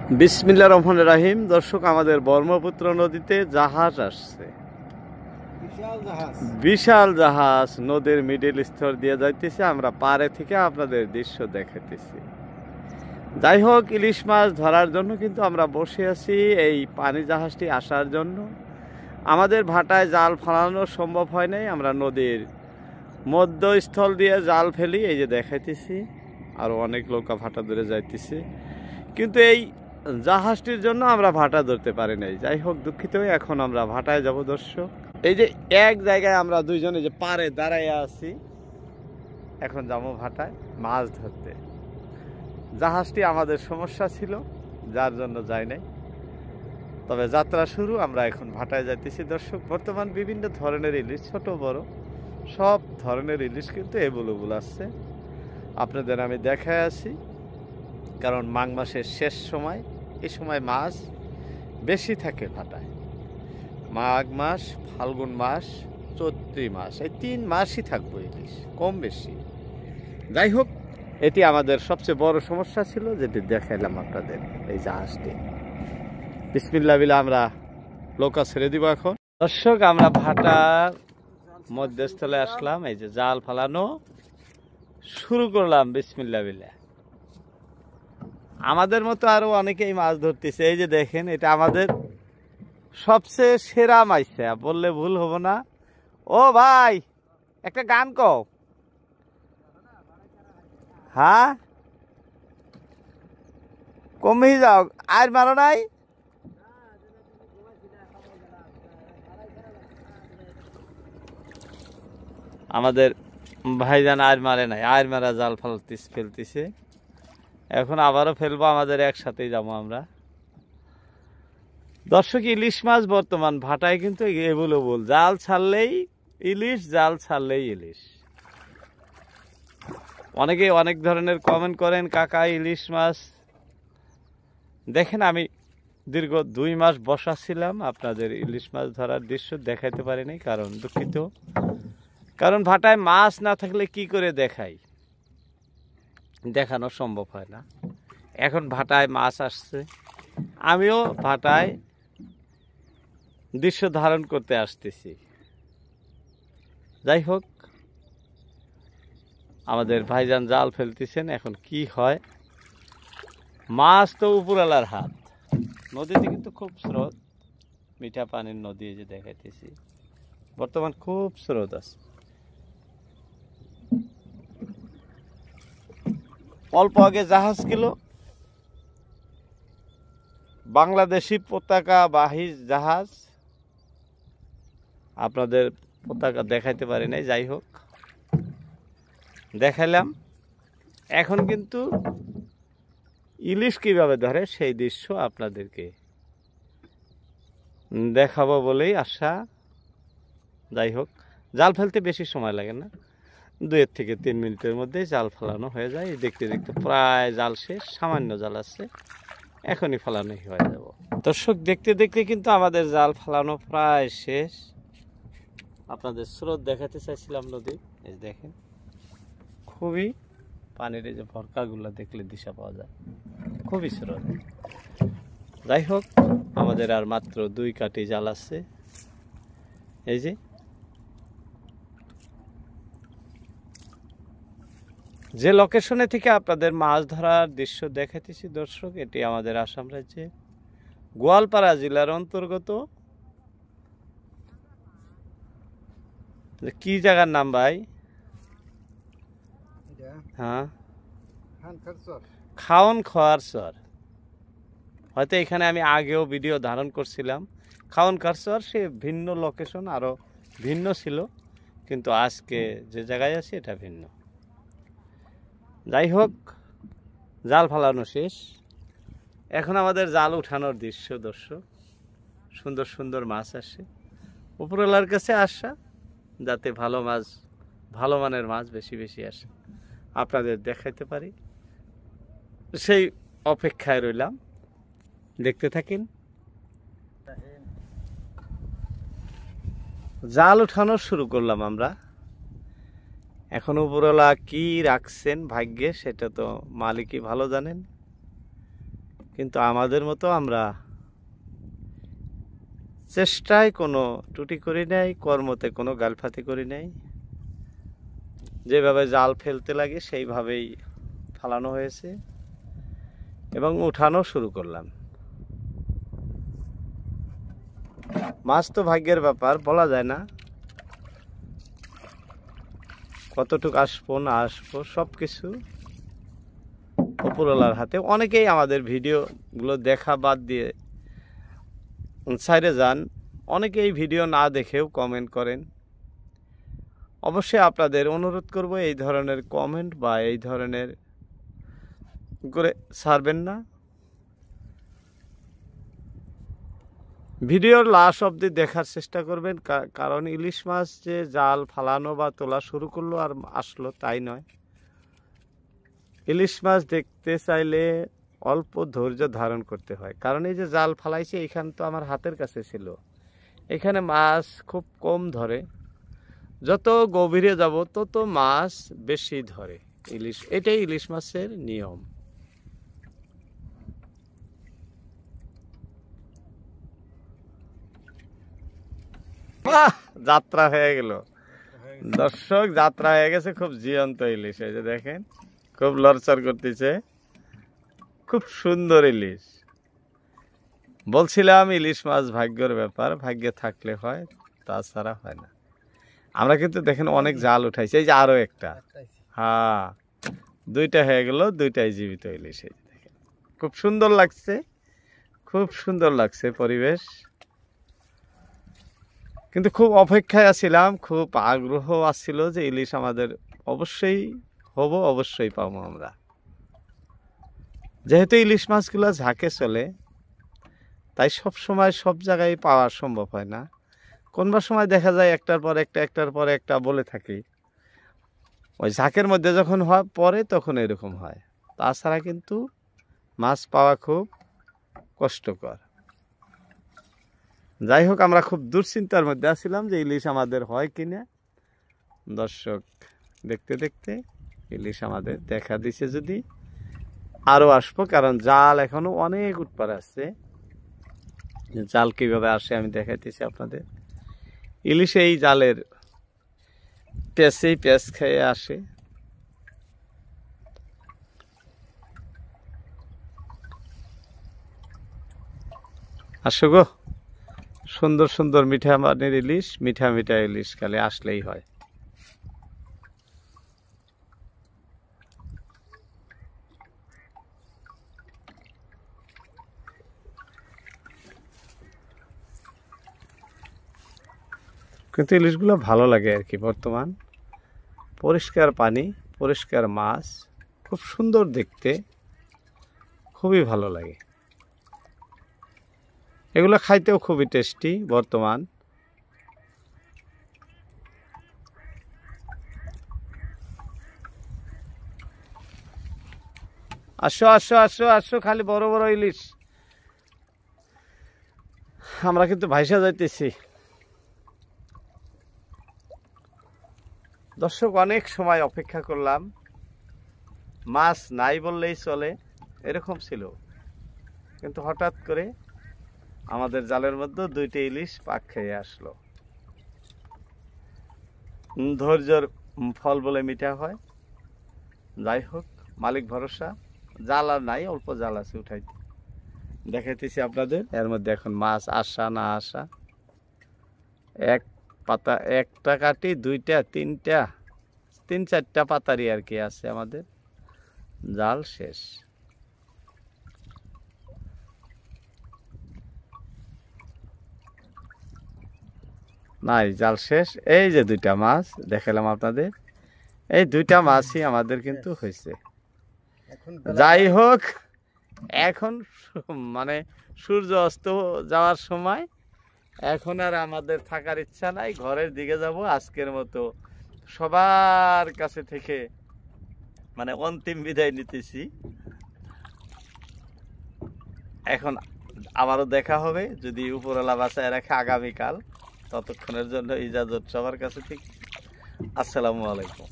বিসমিল্লাহির রহমানির রহিম। দর্শক, আমাদের ব্রহ্মপুত্র নদীতে জাহাজ আসছে, বিশাল জাহাজ নদীর মিডিল স্তর দিয়ে যাইতেছে। আমরা পাড়ে থেকে আপনাদের দৃশ্য দেখাইতেছি। যাই হোক, ইলিশ মাছ ধরার জন্য কিন্তু আমরা বসে আছি এই পানি জাহাজটি আসার জন্য। আমাদের ভাটায় জাল ফালানো সম্ভব হয় নাই, আমরা নদীর মধ্যস্থল দিয়ে জাল ফেলি, এই যে দেখাইতেছি। আরও অনেক নৌকা ভাটা ধরে যাইতেছে, কিন্তু এই জাহাজটির জন্য আমরা ভাটা ধরতে পারি নাই। যাই হোক, দুঃখিত। এখন আমরা ভাটায় যাব দর্শক। এই যে এক জায়গায় আমরা দুইজনে যে পারে দাঁড়াইয়া আছি, এখন যাবো ভাটায় মাছ ধরতে। জাহাজটি আমাদের সমস্যা ছিল, যার জন্য যাই নাই। তবে যাত্রা শুরু, আমরা এখন ভাটায় যাইতেছি দর্শক। বর্তমান বিভিন্ন ধরনের ইলিশ, ছোট বড় সব ধরনের ইলিশ কিন্তু এভেলেবল আসছে। আপনাদের আমি দেখায় আছি, কারণ মাঘ মাসের শেষ সময়, এই সময় মাছ বেশি থাকে ভাটায়। মাঘ মাস, ফাল্গুন মাস, চৈত্রি মাস, এই 3 মাসই থাকবো ইলিশ কম বেশি। যাই হোক, এটি আমাদের সবচেয়ে বড় সমস্যা ছিল, যেটি দেখাইলাম আপনাদের এই জাহাজটি। বিসমিল্লাহ বিল্লাহ আমরা নৌকা ছেড়ে দিব এখন দর্শক। আমরা ভাটার মধ্যস্থলে আসলাম, এই যে জাল ফালানো শুরু করলাম। বিসমিল্লাহ বিল্লাহ। আমাদের মতো আরো অনেকেই মাছ ধরতেছে। এই যে দেখেন, এটা আমাদের সবচেয়ে সেরা মাইসা বললে ভুল হবো না। ও ভাই, একটা গান কও। হ্যাঁ, কমে যাও, আর মারো নাই। আমাদের ভাইজান আর মারে নাই, আর মারা জাল ফেলতেছে। এখন আবারও ফেলবো, আমাদের একসাথেই যাবো আমরা দর্শক। ইলিশ মাছ বর্তমান ভাটায় কিন্তু এভেলেবল। জাল ছাড়লেই ইলিশ, জাল ছাড়লেই ইলিশ। অনেকে অনেক ধরনের কমেন্ট করেন, কাকা ইলিশ মাছ দেখেন। আমি দীর্ঘ 2 মাস বসা ছিলাম, আপনাদের ইলিশ মাছ ধরার দৃশ্য দেখাইতে পারিনি, কারণ দুঃখিত। কারণ ভাটায় মাছ না থাকলে কি করে দেখাই, দেখানো সম্ভব হয় না। এখন ভাটায় মাছ আসছে, আমিও ভাটায় দৃশ্য ধারণ করতে আসতেছি। যাই হোক, আমাদের ভাইজান জাল ফেলতেছেন। এখন কি হয়, মাছ তো উপরওয়ালার হাত। নদীতে কিন্তু খুব স্রোত, মিঠা পানির নদী, যে দেখাইতেছি বর্তমান খুব স্রোত আছে। অল্প আগে জাহাজ ছিল, বাংলাদেশি পতাকাবাহী জাহাজ। আপনাদের পতাকা দেখাইতে পারি নাই, যাই হোক দেখাইলাম। এখন কিন্তু ইলিশ কিভাবে ধরে সেই দৃশ্য আপনাদেরকে দেখাবো বলেই আশা। যাই হোক, জাল ফেলতে বেশি সময় লাগে না, 2 থেকে 3 মিনিটের মধ্যে জাল ফেলানো হয়ে যায়। দেখতে দেখতে প্রায় জাল শেষ, সামান্য জাল আছে, এখনই ফেলানোই হয়ে যাব দর্শক। দেখতে দেখতে কিন্তু আমাদের জাল ফেলানো প্রায় শেষ। আপনাদের স্রোত দেখাতে চাইছিলাম নদী, এই দেখেন খুবই পানির এই যে ভরকাগুলো দেখলে দিশা পাওয়া যায়, খুবই স্রোত। যাই হোক, আমাদের আর মাত্র 2 কাঠি জাল আছে। এই যে লোকেশনে থেকে আপনাদের মাছ ধরার দৃশ্য দেখাইতেছি দর্শক, এটি আমাদের আসাম রাজ্যে গোয়ালপাড়া জেলার অন্তর্গত। কি জায়গার নাম ভাই? হ্যাঁ, খাওন খোয়ার চর। হয়তো এখানে আমি আগেও ভিডিও ধারণ করছিলাম। খাওন খোয়ার চর, সে ভিন্ন লোকেশন, আরো ভিন্ন ছিল, কিন্তু আজকে যে জায়গায় আছি এটা ভিন্ন। যাই হোক, জাল ফালানো শেষ, এখন আমাদের জাল উঠানোর দৃশ্য দর্শক। সুন্দর সুন্দর মাছ আসে, উপরওয়ালার কাছে আসা, যাতে ভালো মাছ, ভালো মানের মাছ বেশি বেশি আসে, আপনাদের দেখাইতে পারি, সেই অপেক্ষায় রইলাম। দেখতে থাকেন। জাল উঠানো শুরু করলাম আমরা। এখন উপরওয়ালা কি রাখছেন ভাগ্যে, সেটা তো মালিকই ভালো জানেন। কিন্তু আমাদের মতো আমরা চেষ্টায় কোনো ত্রুটি করি নাই, কর্মতে কোনো গালফাতি করি নাই। যেভাবে জাল ফেলতে লাগে সেইভাবেই ফালানো হয়েছে এবং উঠানো শুরু করলাম। মাছ তো ভাগ্যের ব্যাপার, বলা যায় না কতটুকু আসবো না আসবো, সব কিছু উপরওয়ালার হাতে। অনেকেই আমাদের ভিডিওগুলো দেখা বাদ দিয়ে সাইডে যান, অনেকেই ভিডিও না দেখেও কমেন্ট করেন। অবশ্যই আপনাদের অনুরোধ করব এই ধরনের কমেন্ট বা এই ধরনের করে ছাড়বেন না। ভিডিওর লাস্ট অবধি দেখার চেষ্টা করবেন, কারণ ইলিশ মাছ যে জাল ফালানো বা তোলা শুরু করলো আর আসলো তাই নয়। ইলিশ মাছ দেখতে চাইলে অল্প ধৈর্য ধারণ করতে হয়, কারণ এই যে জাল ফালাইছে এইখান তো আমার হাতের কাছে ছিল, এখানে মাছ খুব কম ধরে। যত গভীরে যাব তত মাছ বেশি ধরে ইলিশ, এটাই ইলিশ মাছের নিয়ম। যাত্রা হয়ে গেল দর্শক, যাত্রা হয়ে গেছে। খুব জীবন্ত ইলিশ, এই যে দেখেন খুব লড়চড় করতেছে, খুব সুন্দর ইলিশ। বলছিলাম ইলিশ মাছ ভাগ্যের ব্যাপার, ভাগ্যে থাকলে হয়, তাছাড়া হয় না। আমরা কিন্তু দেখেন অনেক জাল উঠাইছি, এই যে আরো একটা, হ্যাঁ দুইটা হয়ে গেল, দুইটাই জীবিত ইলিশ। এই যে দেখেন খুব সুন্দর লাগছে, খুব সুন্দর লাগছে পরিবেশ। কিন্তু খুব অপেক্ষায় আছিলাম, খুব আগ্রহ আসছিল যে ইলিশ আমাদের অবশ্যই হব, অবশ্যই পাবো আমরা। যেহেতু ইলিশ মাছগুলো ঝাঁকে চলে, তাই সব সময় সব জায়গায় পাওয়া সম্ভব হয় না। কোনবার সময় দেখা যায় একটার পর একটা, একটার পর একটা বলে থাকি, ওই ঝাঁকের মধ্যে যখন হয় পরে তখন এরকম হয়। তাছাড়া কিন্তু মাছ পাওয়া খুব কষ্টকর। যাই হোক, আমরা খুব দুশ্চিন্তার মধ্যে আসছিলাম যে ইলিশ আমাদের হয় কিনা। দর্শক দেখতে দেখতে ইলিশ আমাদের দেখা দিছে, যদি আরও আসবো, কারণ জাল এখনো অনেক উৎপার আছে। জাল কিভাবে আসে আমি দেখাইতেছি আপনাদের। ইলিশ এই জালের পেঁচেই পেঁচ খেয়ে আসে। আসো গো, সুন্দর সুন্দর মিঠা মানের ইলিশ, মিঠা মিঠা ইলিশ খালি আসলেই হয়। কিন্তু ইলিশগুলো ভালো লাগে আর কি। বর্তমান পরিষ্কার পানি, পরিষ্কার মাছ, খুব সুন্দর দেখতে, খুবই ভালো লাগে। এগুলো খাইতেও খুবই টেস্টি। বর্তমান আসো আসো আসো আসো, খালি বড় বড় ইলিশ। আমরা কিন্তু ভাইসা যাইতেছি। দর্শক অনেক সময় অপেক্ষা করলাম, মাছ নাই বললেই চলে, এরকম ছিল। কিন্তু হঠাৎ করে আমাদের জালের মধ্যে দুইটা ইলিশ পাক খেয়ে আসলো। ধৈর্যর ফল বলে মিঠা হয়। যাই হোক, মালিক ভরসা। জাল আর নাই, অল্প জাল আছে, উঠাইতে দেখাইতেছি আপনাদের। এর মধ্যে এখন মাছ আসা না আসা, এক পাতা একটা কাটি, দুইটা তিনটা তিন চারটা পাতারি আর কি আছে আমাদের। জাল শেষ। নাই, জাল শেষ। এই যে দুইটা মাছ দেখালাম আপনাদের, এই দুইটা মাছই আমাদের কিন্তু হয়েছে। যাই হোক, এখন মানে সূর্য অস্ত যাওয়ার সময়, এখন আর আমাদের থাকার ইচ্ছা নাই, ঘরের দিকে যাব। আজকের মতো সবার কাছে থেকে মানে অন্তিম বিদায় নিতেছি। এখন আবারও দেখা হবে যদি উপরওয়ালা বাঁচায় রাখে আগামীকাল। ততক্ষণের জন্য ইজাজত সবার কাছে থেকে। আসসালামু আলাইকুম।